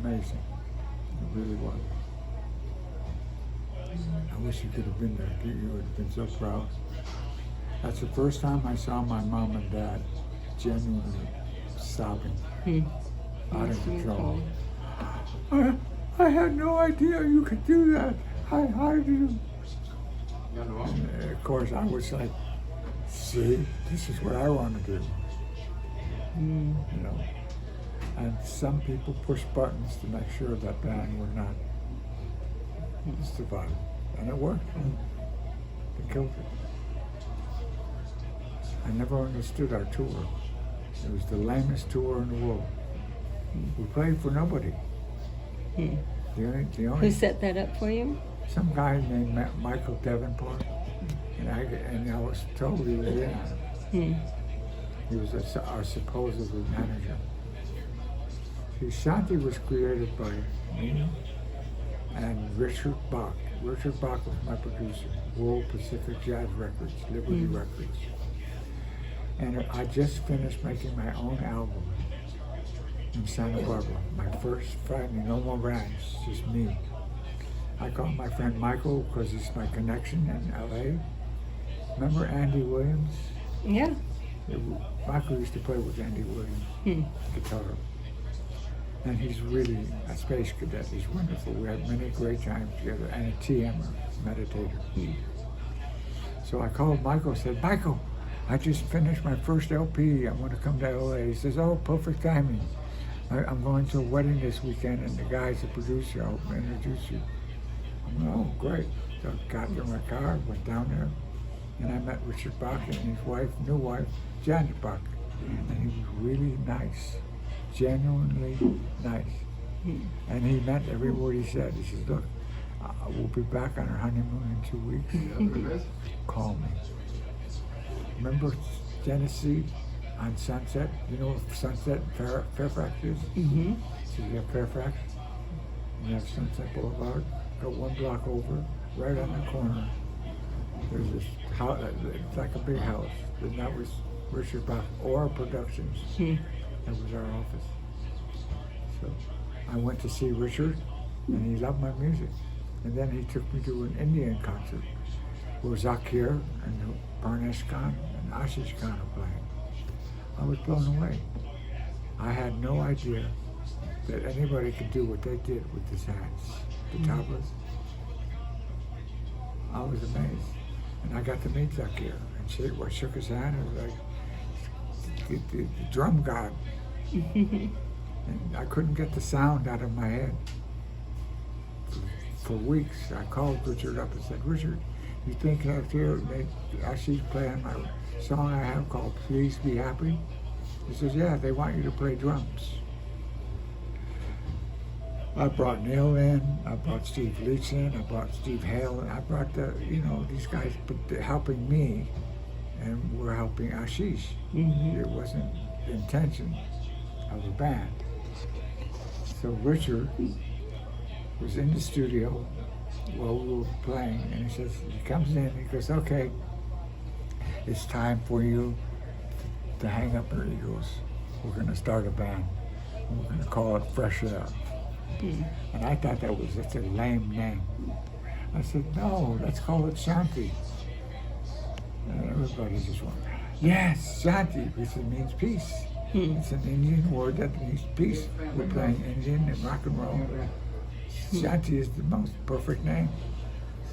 amazing. It really was. I wish you could have been there. You would have been so proud. That's the first time I saw my mom and dad genuinely sobbing, out of control. I had no idea you could do that. How did you? And of course, I was like, see, this is what I want to do. You know, and some people push buttons to make sure that band would not survive, and it worked. They killed it. I never understood our tour. It was the lamest tour in the world. We played for nobody. The only Who set that up for you? Some guy named Michael Davenport, and I was totally in on him. He was our supposed manager. See, Shanti was created by me and Richard Bach. Richard Bach was my producer. World Pacific Jazz Records, Liberty Records. And I just finished making my own album in Santa Barbara. My first friend, no more bands, just me. I called my friend Michael because he's my connection in LA. Remember Andy Williams? Yeah. Michael used to play with Andy Williams, guitar. And he's really a space cadet. He's wonderful. We had many great times together, and a TMer, meditator. So I called Michael and said, Michael, I just finished my first LP. I want to come to LA. He says, oh, perfect timing. I'm going to a wedding this weekend, and the guy's a producer. I'll introduce you. I'm like, oh, great. So I got in my car, went down there, and I met Richard Bach and his wife, new wife, Janet Bach. And he was really nice, genuinely nice. And he meant every word he said. He says, look, we'll be back on our honeymoon in 2 weeks. Call me. Remember Genesee on Sunset? You know what Sunset Fairfax is? So you have Fairfax, and you have Sunset Boulevard. Go one block over, right on the corner. There's this house, it's like a big house. And that was Richard Bach, or Productions. That was our office. So I went to see Richard, and he loved my music. And then he took me to an Indian concert where Zakir and Parnesh Khan and Ashish Khan were playing. I was blown away. I had no idea that anybody could do what they did with his hands, the tablas. I was amazed. And I got to meet Zakir, and shook his hand, and was like the drum god. And I couldn't get the sound out of my head. For weeks, I called Richard up and said, Richard, you think Zakir actually playing my song I have called Please Be Happy? He says, yeah, they want you to play drums. I brought Neil in, I brought Steve Leach in, I brought Steve Hale in, I brought these guys helping me, and we're helping Ashish. It wasn't the intention of a band. So Richard was in the studio while we were playing, and he says, he comes in, he goes, okay, it's time for you to hang up your egos. We're gonna start a band. We're gonna call it Fresh Air. And I thought that was just a lame name. I said, no, let's call it Shanti. And everybody just went, yes, Shanti, because it means peace. It's an Indian word that means peace. We're playing Indian and rock and roll. Shanti is the most perfect name.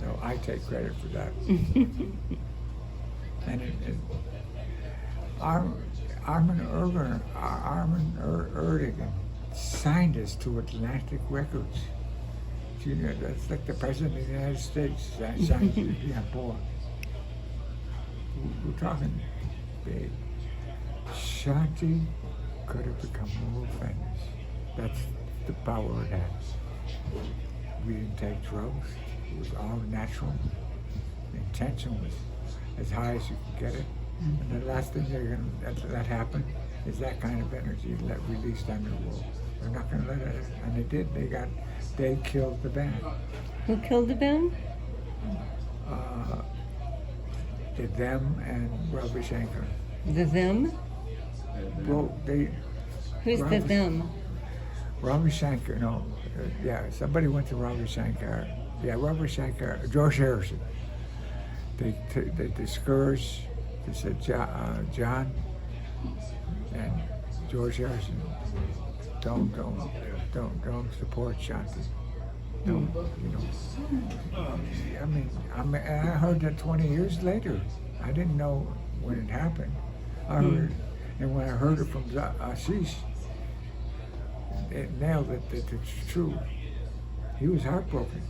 So I take credit for that. And Armin Erdogan signed us to Atlantic Records. You know, that's like the President of the United States signed to Dianne. We're talking big. Shanti could have become world famous. That's the power it has. We didn't take drugs. It was all natural. The intention was as high as you could get it. And the last thing that happened is that kind of energy released on the world. They're not going to let it, and they did. They killed the band. Who killed the band? Them and Ravi Shankar. The them? Well, Who's the them? Ravi Shankar, no, yeah, somebody went to Ravi Shankar. Yeah, Ravi Shankar, George Harrison. They discouraged, they said, John and George Harrison, don't support Shanti. Don't, you know. I heard that 20 years later. I didn't know when it happened. I heard, and when I heard it from Ashish, it nailed it that it's true. He was heartbroken.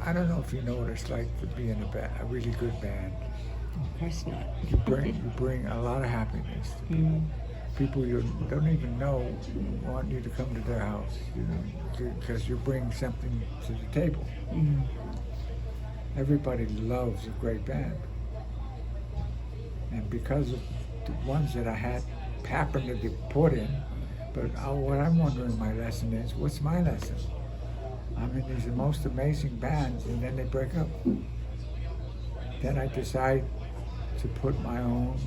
I don't know if you know what it's like to be in a really good band. Of course not. You bring a lot of happiness to people. People you don't even know want you to come to their house, you know, because you bring something to the table. Everybody loves a great band. And because of the ones that I had happened to be put in, but what I'm wondering my lesson is, what's my lesson? I'm in these most amazing bands and then they break up. Then I decide to put my own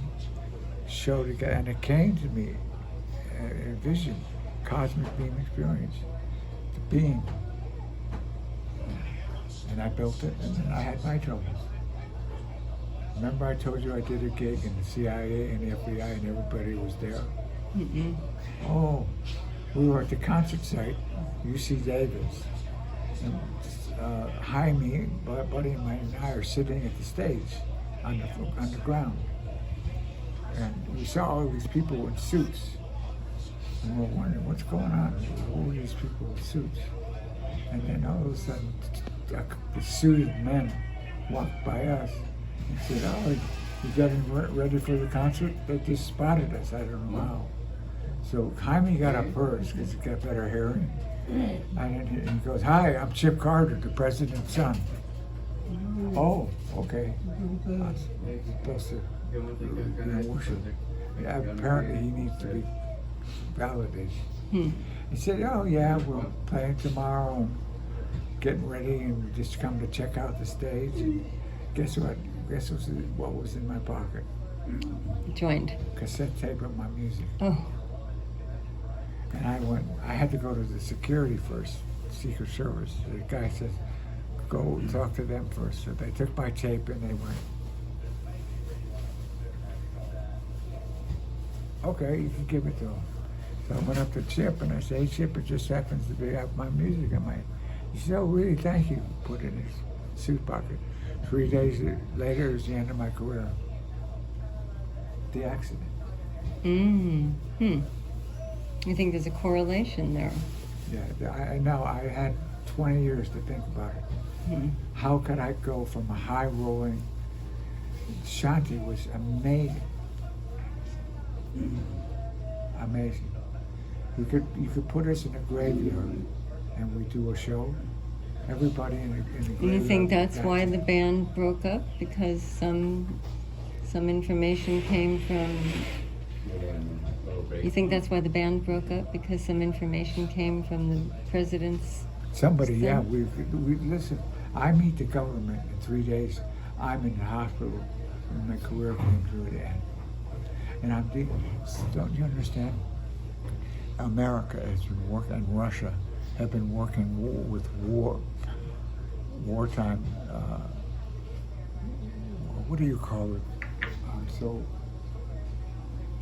show together, and it came to me, a vision, cosmic beam experience, the beam. And I built it, and then I had my troubles. Remember I told you I did a gig in the CIA and the FBI and everybody was there? Oh, we were at the concert site, UC Davis, and Jaime, buddy of mine, and I are sitting at the stage on the ground. And we saw all these people in suits. And we're wondering, what's going on? Who are these people in suits? And then all of a sudden, the suited men walked by us and said, oh, you getting ready for the concert? They just spotted us, I don't know how. So Jaime got up first because he got better hearing. And he goes, hi, I'm Chip Carter, the president's son. Oh, okay. I'm supposed to worship. Yeah, apparently he needs to be validated. He said, oh yeah, we're playing tomorrow and getting ready and we just come to check out the stage. And guess what? Guess what was in my pocket? Joined. Cassette tape of my music. Oh. And I had to go to the security first, Secret Service. The guy says, go talk to them first. So they took my tape and they went, okay, you can give it to him. So I went up to Chip and I said, hey Chip, it just happens to be my music. He said, oh really, thank you. Put it in his suit pocket. 3 days later, it was the end of my career. The accident. You think there's a correlation there? Yeah, I had 20 years to think about it. How could I go from a high rolling, Shanti was amazing. Amazing. You could put us in a graveyard and we do a show. Everybody in the graveyard. You think that's why the band broke up? Because some information came from... You think that's why the band broke up? Because some information came from the president's... Somebody, yeah. We listen, I meet the government in 3 days. I'm in the hospital when my career came to an end. And don't you understand? America has been working, and Russia have been working with wartime, what do you call it? So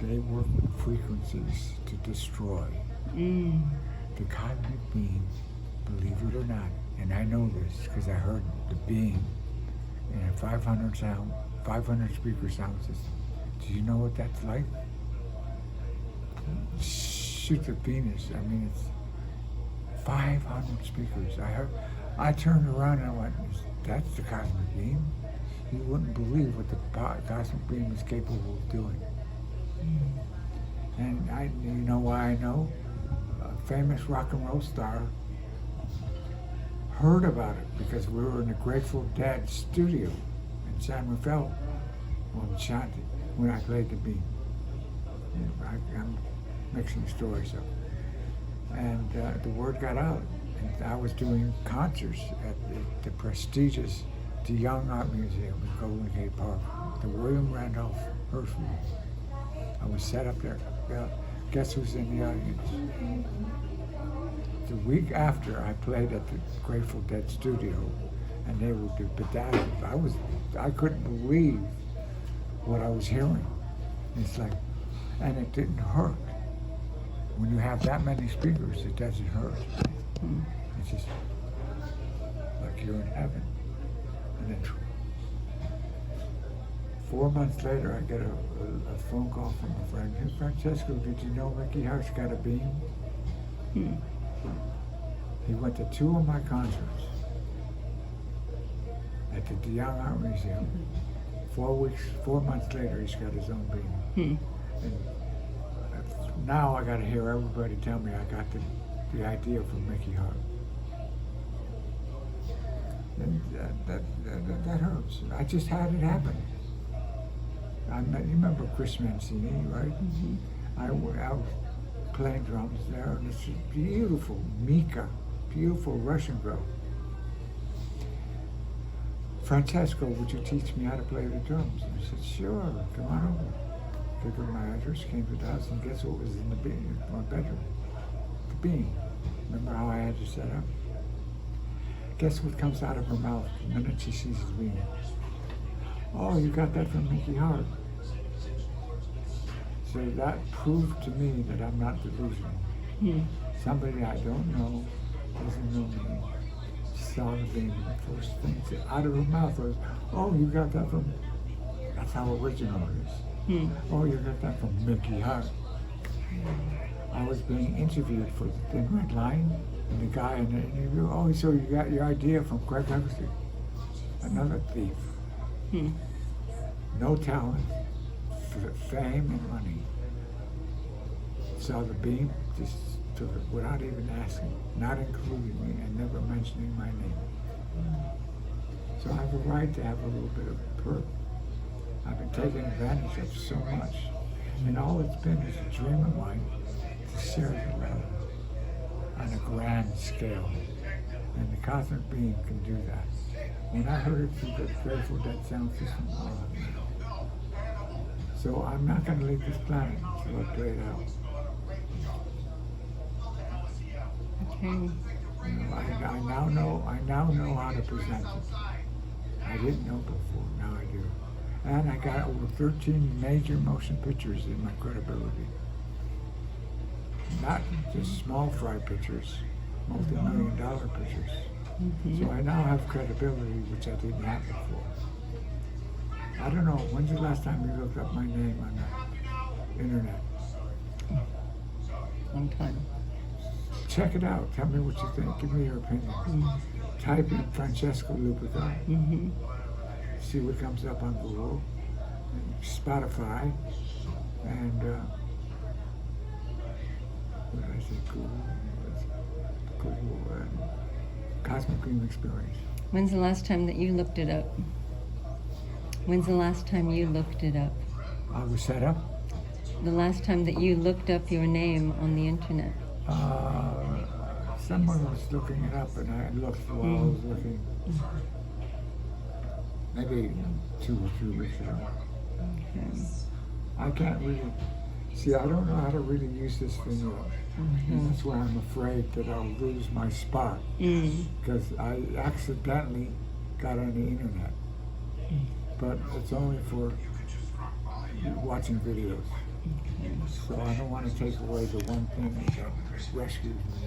they work with frequencies to destroy. The cosmic beam, believe it or not, and I know this because I heard the beam in a 500 speaker sound system. Do you know what that's like? Shoot the Venus. I mean, it's 500 speakers. I turned around and I went, that's the cosmic beam? You wouldn't believe what the cosmic beam is capable of doing. And you know why I know? A famous rock and roll star heard about it because we were in the Grateful Dead studio in San Rafael on Shanti when I played the beam. I'm mixing stories up. And the word got out. And I was doing concerts at the prestigious Dianne Art Museum in Golden Gate Park, the William Randolph Hearst Room. I was set up there. Guess who's in the audience? The week after, I played at the Grateful Dead studio, and they were bedazzled. I couldn't believe what I was hearing. It's like, and it didn't hurt. When you have that many speakers, it doesn't hurt. It's just like you're in heaven. And then 4 months later, I get a phone call from a friend. Hey, Francesco, did you know Mickey Hart's got a beam? He went to 2 of my concerts at the Dianne Art Museum. 4 months later, he's got his own beam. And now I got to hear everybody tell me I got the idea from Mickey Hart. And that hurts. I just had it happen. You remember Chris Mancini, right? I was playing drums there, and it's a beautiful Mika, beautiful Russian girl. Francesco, would you teach me how to play the drums? And I said, sure, come on over. Gave her my address, came to the house, and guess what was in the beam, my bedroom? The beam. Remember how I had it set up? Guess what comes out of her mouth the minute she sees the beam? Oh, you got that from Mickey Hart. So that proved to me that I'm not delusional. Somebody I don't know, doesn't know me, saw the beam, and the first thing out of her mouth was, oh, you got that from, that's how original it is. Oh, you got that from Mickey Hart. I was being interviewed for the Thin Red Line, and the guy in the interview, oh, so you got your idea from Craig Huxley. Another thief. No talent, fame and money. Saw the beam, just took it without even asking, not including me, and never mentioning my name. So I have a right to have a little bit of perk. I've been taken advantage of so much. And all it's been is a dream of mine to share the love on a grand scale. And the cosmic being can do that. When I heard it through the Grateful Dead sound system, so I'm not going to leave this planet until I play it out. Okay. You know, I now know how to present it. I didn't know before, now I do. And I got over 13 major motion pictures in my credibility. Not just small fry pictures, multi-million-dollar pictures. So I now have credibility, which I didn't have before. I don't know, when's the last time you looked up my name on the internet? Long time. Check it out. Tell me what you think. Give me your opinion. Type in Francesco Lupica. See what comes up on Google, and Spotify, and what did I say? Google and Cosmic Beam Experience. When's the last time that you looked it up? When's the last time you looked it up? I was set up. The last time that you looked up your name on the internet? Someone was looking it up, and I looked while I was looking. Maybe 2 or 3 weeks ago. Okay. I can't really, see, I don't know how to really use this thing yet. And that's why I'm afraid that I'll lose my spot. Because I accidentally got on the internet. But it's only for watching videos. So I don't want to take away the one thing that rescues me.